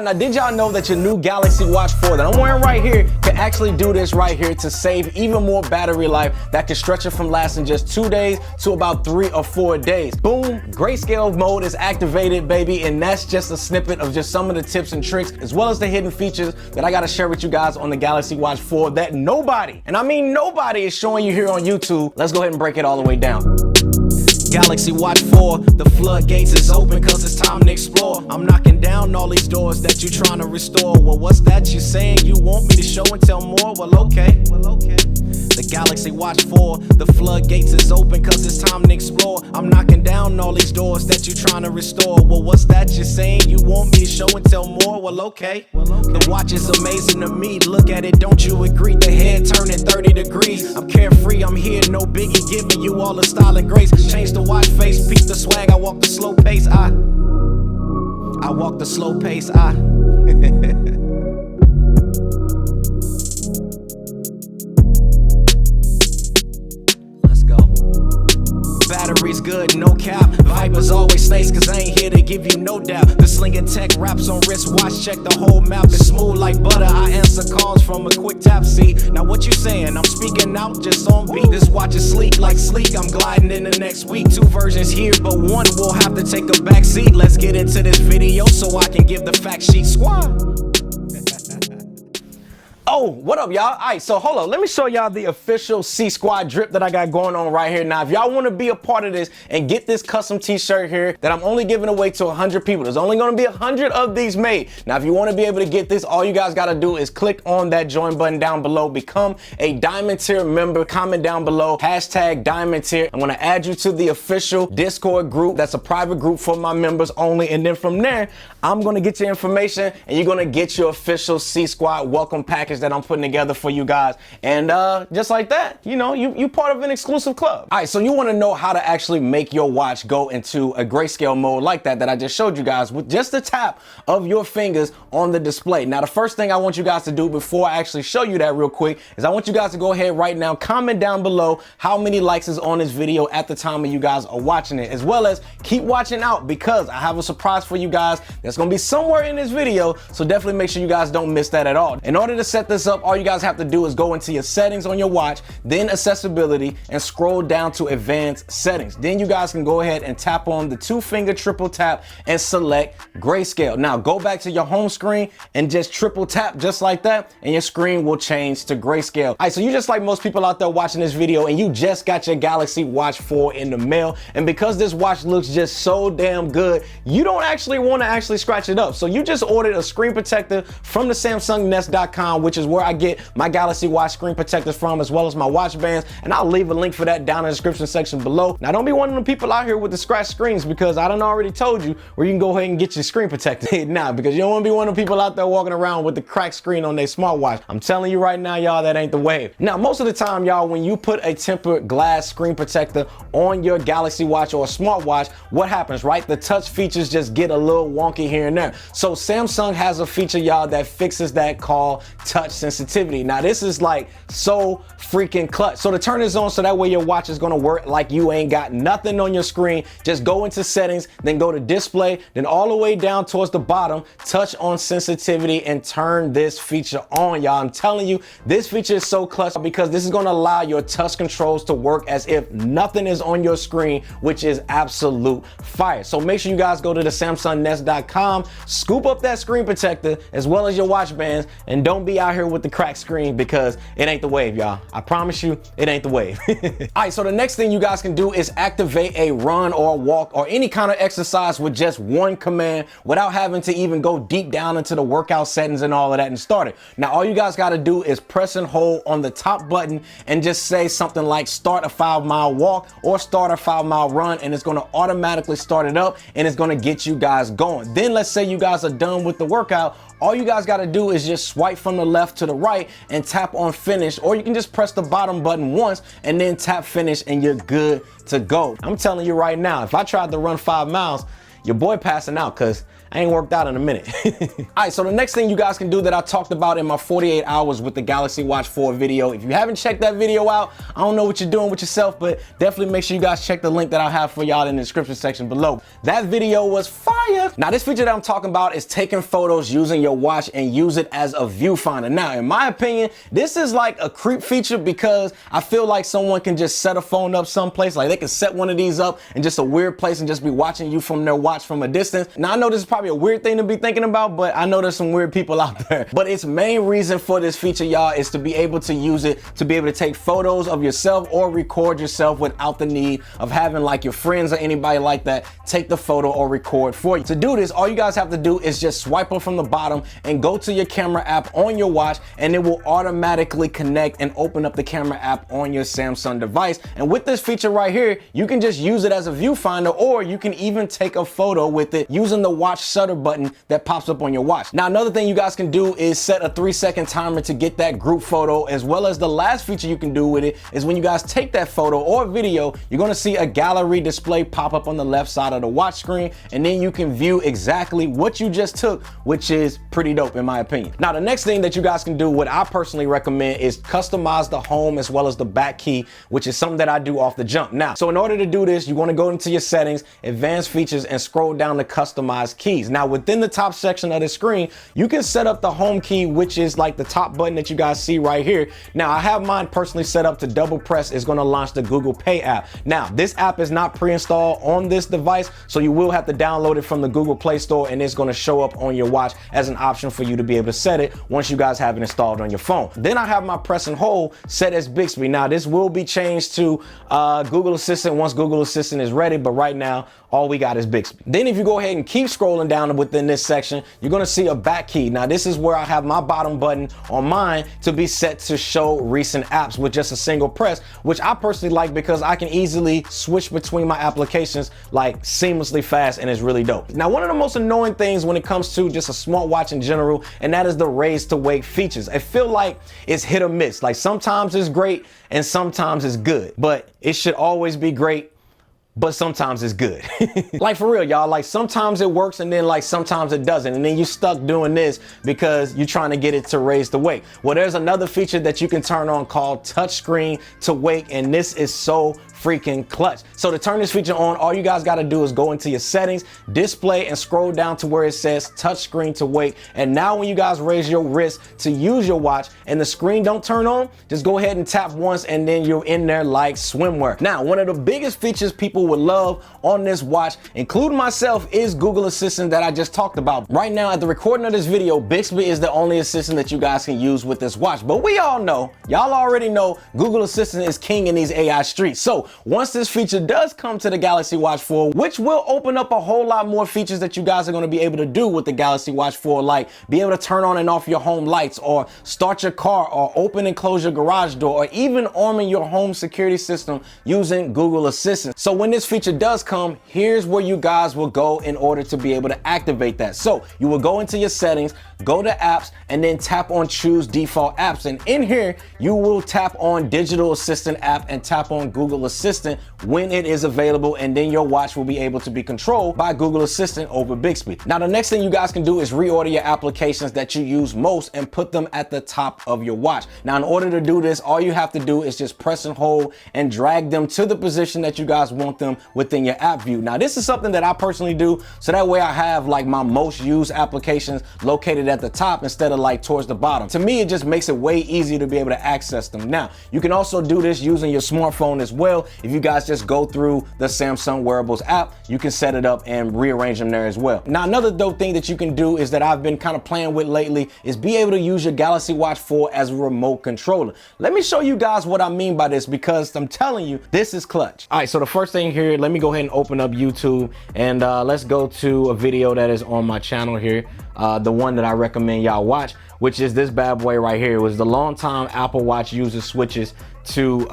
Now, did y'all know that your new Galaxy Watch 4 that I'm wearing right here can actually do this right here to save even more battery life that can stretch it from lasting just 2 days to about 3 or 4 days? Boom, Grayscale Mode is activated, baby, and that's just a snippet of just some of the tips and tricks as well as the hidden features that I gotta share with you guys on the Galaxy Watch 4 that nobody, and I mean nobody, is showing you here on YouTube. Let's go ahead and break it all the way down. Galaxy Watch 4, the floodgates is open cause it's time to explore. I'm knocking down all these doors that you trying to restore. Well, what's that you saying? You want me to show and tell more? Well, okay. The Galaxy Watch 4, the floodgates is open cause it's time to explore. I'm knocking down all these doors that you trying to restore. Well, what's that you're saying? You want me to show and tell more? Well, okay. The watch is amazing to me. Look at it, don't you agree? The head turning 30 degrees. I'm carefree, I'm here, no biggie, giving you all the style and grace. Change the watch face, peep the swag, I walk the slow pace. I walk the slow pace. Battery's good, no cap. Vipers always snakes, cause I ain't here to give you no doubt. The slinging tech wraps on wristwatch, check the whole map. It's smooth like butter, I answer calls from a quick tap. See, now what you saying? I'm speaking out just on beat. This watch is sleek like sleek, I'm gliding in the next week. 2 versions here, but one will have to take a back seat. Let's get into this video so I can give the fact sheet. Squad. Oh, what up, y'all? All right, so hold on. Let me show y'all the official C Squad drip that I got going on right here. Now, if y'all want to be a part of this and get this custom t-shirt here that I'm only giving away to 100 people, there's only going to be 100 of these made. Now, if you want to be able to get this, all you guys got to do is click on that join button down below, become a Diamond Tier member, comment down below, hashtag Diamond Tier. I'm going to add you to the official Discord group. That's a private group for my members only. And then from there, I'm going to get your information and you're going to get your official C Squad welcome package that I'm putting together for you guys. And just like that, you know, you part of an exclusive club. All right, so you want to know how to actually make your watch go into a grayscale mode like that I just showed you guys with just a tap of your fingers on the display. Now, the first thing I want you guys to do before I actually show you that real quick is I want you guys to go ahead right now, comment down below how many likes is on this video at the time of you guys are watching it, as well as keep watching out because I have a surprise for you guys that's going to be somewhere in this video. So definitely make sure you guys don't miss that at all. In order to set this up, all you guys have to do is go into your settings on your watch, then accessibility, and scroll down to advanced settings. Then you guys can go ahead and tap on the 2-finger triple tap and select grayscale. Now go back to your home screen and just triple tap just like that, and your screen will change to grayscale. All right, so you just like most people out there watching this video and you just got your Galaxy Watch 4 in the mail, and because this watch looks just so damn good, you don't actually want to actually scratch it up. So you just ordered a screen protector from the SamsungNest.com, which is where I get my Galaxy Watch screen protectors from, as well as my watch bands, and I'll leave a link for that down in the description section below. Now, don't be one of the people out here with the scratch screens, because I done already told you where you can go ahead and get your screen protector. Nah, because you don't want to be one of the people out there walking around with the cracked screen on their smartwatch. I'm telling you right now, y'all, that ain't the wave. Now, most of the time, y'all, when you put a tempered glass screen protector on your Galaxy Watch or a smartwatch, what happens, right? The touch features just get a little wonky here and there. So Samsung has a feature, y'all, that fixes that called touch sensitivity. Now, this is like so freaking clutch. So to turn this on so that way your watch is gonna work like you ain't got nothing on your screen, just go into settings, then go to display, then all the way down towards the bottom, touch on sensitivity and turn this feature on, y'all. I'm telling you, this feature is so clutch because this is gonna allow your touch controls to work as if nothing is on your screen, which is absolute fire. So make sure you guys go to the SamsungNest.com, scoop up that screen protector as well as your watch bands, and don't be out here with the cracked screen because it ain't the wave, y'all. I promise you, it ain't the wave. All right, so the next thing you guys can do is activate a run or a walk or any kind of exercise with just one command without having to even go deep down into the workout settings and all of that and start it. Now, all you guys got to do is press and hold on the top button and just say something like start a 5-mile walk or start a 5-mile run, and it's going to automatically start it up and it's going to get you guys going. Then let's say you guys are done with the workout. All you guys got to do is just swipe from the left to the right and tap on finish, or you can just press the bottom button once and then tap finish and you're good to go. I'm telling you right now, if I tried to run 5 miles, your boy passing out because I ain't worked out in a minute. All right, so the next thing you guys can do that I talked about in my 48 hours with the Galaxy Watch 4 video, if you haven't checked that video out, I don't know what you're doing with yourself, but definitely make sure you guys check the link that I have for y'all in the description section below. That video was fire. Now, this feature that I'm talking about is taking photos using your watch and use it as a viewfinder. Now, in my opinion, this is like a creep feature because I feel like someone can just set a phone up someplace, like they can set one of these up in just a weird place and just be watching you from their watch from a distance. Now, I know this is probably a weird thing to be thinking about, but I know there's some weird people out there. But its main reason for this feature, y'all, is to be able to use it to be able to take photos of yourself or record yourself without the need of having like your friends or anybody like that take the photo or record for you. To do this, all you guys have to do is just swipe up from the bottom and go to your camera app on your watch, and it will automatically connect and open up the camera app on your Samsung device. And with this feature right here, you can just use it as a viewfinder, or you can even take a photo with it using the watch shutter button that pops up on your watch. Now, another thing you guys can do is set a 3-second timer to get that group photo, as well as the last feature you can do with it is when you guys take that photo or video, you're gonna see a gallery display pop up on the left side of the watch screen, and then you can view exactly what you just took, which is pretty dope in my opinion. Now, the next thing that you guys can do, what I personally recommend, is customize the home as well as the back key, which is something that I do off the jump. Now, so in order to do this, you wanna go into your settings, advanced features, and scroll down to customize keys. Now, within the top section of the screen, you can set up the home key, which is like the top button that you guys see right here. Now, I have mine personally set up to double press is gonna launch the Google Pay app. Now, this app is not pre-installed on this device, so you will have to download it from the Google Play Store, and it's gonna show up on your watch as an option for you to be able to set it once you guys have it installed on your phone. Then I have my press and hold set as Bixby. Now, this will be changed to Google Assistant once Google Assistant is ready, but right now, all we got is Bixby. Then if you go ahead and keep scrolling down within this section, you're gonna see a back key. Now, this is where I have my bottom button on mine to be set to show recent apps with just a single press, which I personally like because I can easily switch between my applications like seamlessly fast, and it's really dope. Now, one of the most annoying things when it comes to just a smartwatch in general, and that is the raise to wake features. I feel like it's hit or miss. Like sometimes it's great and sometimes it's good, but it should always be great, but sometimes it's good. Like for real, y'all, like sometimes it works and then like sometimes it doesn't, and then you stuck doing this because you're trying to get it to raise the wake. Well, there's another feature that you can turn on called touchscreen to wake, and this is so freaking clutch. So to turn this feature on, all you guys got to do is go into your settings, display, and scroll down to where it says touchscreen to wake. And now when you guys raise your wrist to use your watch and the screen don't turn on, just go ahead and tap once and then you're in there like swimwear. Now, one of the biggest features people would love on this watch, including myself, is Google Assistant that I just talked about. Right now at the recording of this video, Bixby is the only assistant that you guys can use with this watch. But we all know, y'all already know, Google Assistant is king in these AI streets. So once this feature does come to the Galaxy Watch 4, which will open up a whole lot more features that you guys are going to be able to do with the Galaxy Watch 4, like be able to turn on and off your home lights, or start your car, or open and close your garage door, or even arming your home security system using Google Assistant. So when this feature does come, here's where you guys will go in order to be able to activate that. So you will go into your settings, go to apps, and then tap on choose default apps. And in here, you will tap on digital assistant app and tap on Google Assistant when it is available. And then your watch will be able to be controlled by Google Assistant over Bixby. Now, the next thing you guys can do is reorder your applications that you use most and put them at the top of your watch. Now, in order to do this, all you have to do is just press and hold and drag them to the position that you guys want them within your app view. Now, this is something that I personally do, so that way I have like my most used applications located at the top instead of like towards the bottom. To me, it just makes it way easier to be able to access them. Now, you can also do this using your smartphone as well. If you guys just go through the Samsung Wearables app, you can set it up and rearrange them there as well. Now, another dope thing that you can do is that I've been kind of playing with lately is be able to use your Galaxy Watch 4 as a remote controller. Let me show you guys what I mean by this, because I'm telling you, this is clutch. All right, so the first thing here, let me go ahead and open up YouTube, and let's go to a video that is on my channel here. The one that I recommend y'all watch, which is this bad boy right here. It was the longtime Apple Watch user switches to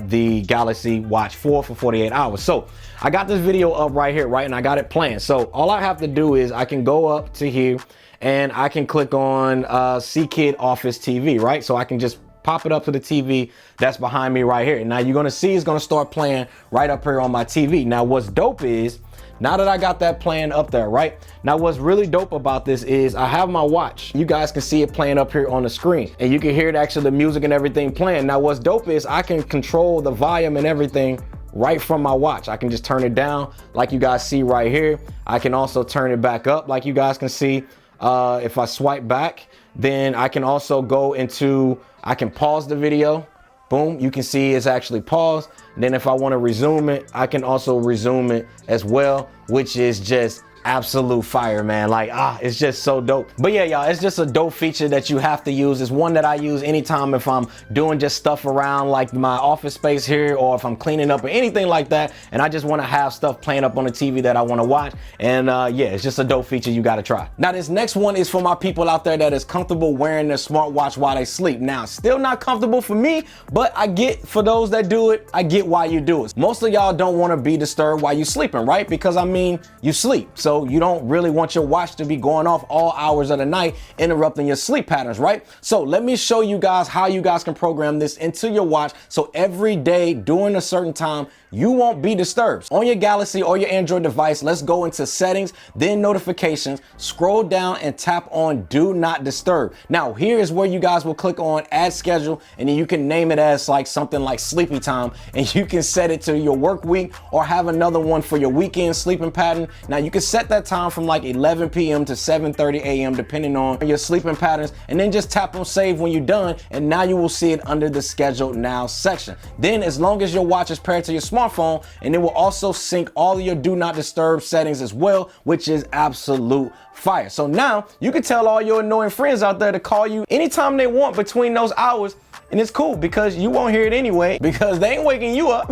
the Galaxy Watch 4 for 48 hours. So I got this video up right here, right? And I got it planned. So all I have to do is I can go up to here and I can click on CKid Office TV, right? So I can just pop it up to the TV that's behind me right here. Now you're gonna see it's gonna start playing right up here on my TV. Now what's dope is Now that I got that playing up there, right? Now what's really dope about this is I have my watch. You guys can see it playing up here on the screen, and you can hear it actually, the music and everything playing. Now what's dope is I can control the volume and everything right from my watch. I can just turn it down like you guys see right here. I can also turn it back up like you guys can see. If I swipe back, then I can also go into, I can pause the video. Boom, you can see it's actually paused. And then if I want to resume it, I can also resume it as well, which is just absolute fire, man. Like, it's just so dope. But yeah, y'all, it's just a dope feature that you have to use. It's one that I use anytime if I'm doing just stuff around like my office space here, or if I'm cleaning up or anything like that, and I just want to have stuff playing up on the TV that I want to watch. And yeah, it's just a dope feature you got to try. Now this next one is for my people out there that is comfortable wearing their smartwatch while they sleep. Now, still not comfortable for me, but I get, for those that do it, I get why you do it. Most of y'all don't want to be disturbed while you sleeping, right? Because I mean, you sleep. So you don't really want your watch to be going off all hours of the night, interrupting your sleep patterns, right? So let me show you guys how you guys can program this into your watch, so every day during a certain time, you won't be disturbed. On your Galaxy or your Android device, let's go into settings, then notifications, scroll down and tap on do not disturb. Now here is where you guys will click on add schedule, and then you can name it as like something like sleepy time, and you can set it to your work week or have another one for your weekend sleeping pattern. Now you can set that time from like 11 p.m. to 7:30 a.m. depending on your sleeping patterns, and then just tap on save when you're done, and now you will see it under the schedule now section. Then as long as your watch is paired to your smartphone, and it will also sync all of your do not disturb settings as well, which is absolute fire. So now you can tell all your annoying friends out there to call you anytime they want between those hours, and it's cool because you won't hear it anyway because they ain't waking you up.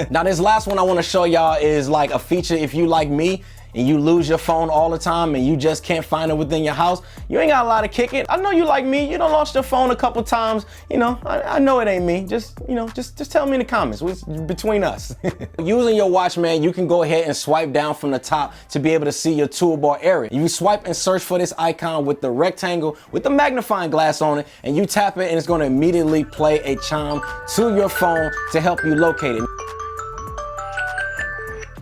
Now this last one I want to show y'all is like a feature if you like me and you lose your phone all the time and you just can't find it within your house. You ain't got a lot to kick it. I know you like me. You done lost your phone a couple times. You know, I know it ain't me. Just, you know, just tell me in the comments. It's between us. Using your watch, man, you can go ahead and swipe down from the top to be able to see your toolbar area. You swipe and search for this icon with the rectangle with the magnifying glass on it, and you tap it and it's going to immediately play a chime to your phone to help you locate it.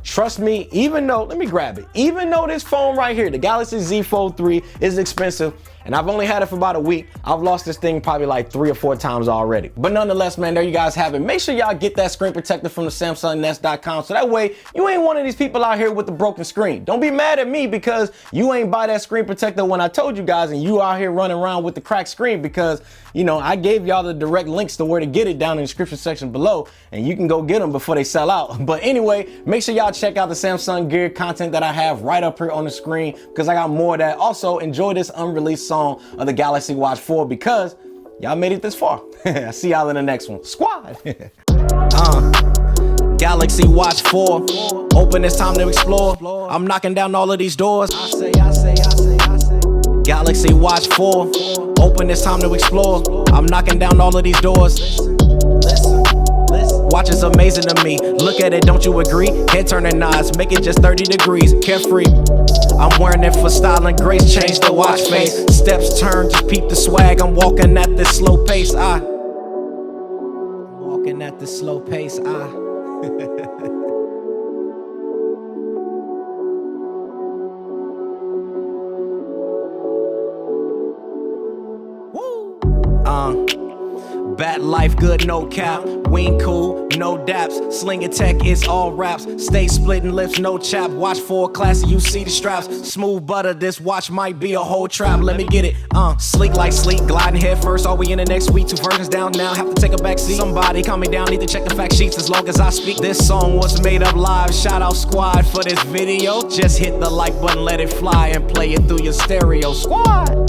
Trust me, even though, let me grab it. Even though this phone right here, the Galaxy Z Fold 3 is expensive, and I've only had it for about a week, I've lost this thing probably like 3 or 4 times already. But nonetheless, man, there you guys have it. Make sure y'all get that screen protector from the SamsungNest.com, so that way you ain't one of these people out here with the broken screen. Don't be mad at me because you ain't buy that screen protector when I told you guys, and you out here running around with the cracked screen, because, you know, I gave y'all the direct links to where to get it down in the description section below, and you can go get them before they sell out. But anyway, make sure y'all check out the Samsung gear content that I have right up here on the screen, because I got more of that. Also, enjoy this unreleased song of the Galaxy Watch 4 because y'all made it this far. I see y'all in the next one. Squad. Galaxy Watch 4. Open, it's time to explore. I'm knocking down all of these doors. I say. Galaxy Watch 4. Open, it's time to explore. I'm knocking down all of these doors. Listen. Watch is amazing to me. Look at it, don't you agree? Head turning nods, make it just 30 degrees. Carefree. I'm wearing it for style and grace. Change the watch face. Steps turn, just peep the swag. I'm walking at this slow pace. I'm walking at this slow pace. Bad life, good, no cap. We ain't cool, no daps. Slinging tech, it's all raps. Stay splitting lips, no chap. Watch 4 classy, you see the straps. Smooth butter, this watch might be a whole trap. Let me get it, sleek like sleek. Gliding head first, are we in the next week? 2 versions down now, have to take a back seat. Somebody calm me down, need to check the fact sheets as long as I speak. This song was made up live. Shout out Squad for this video. Just hit the like button, let it fly, and play it through your stereo. Squad.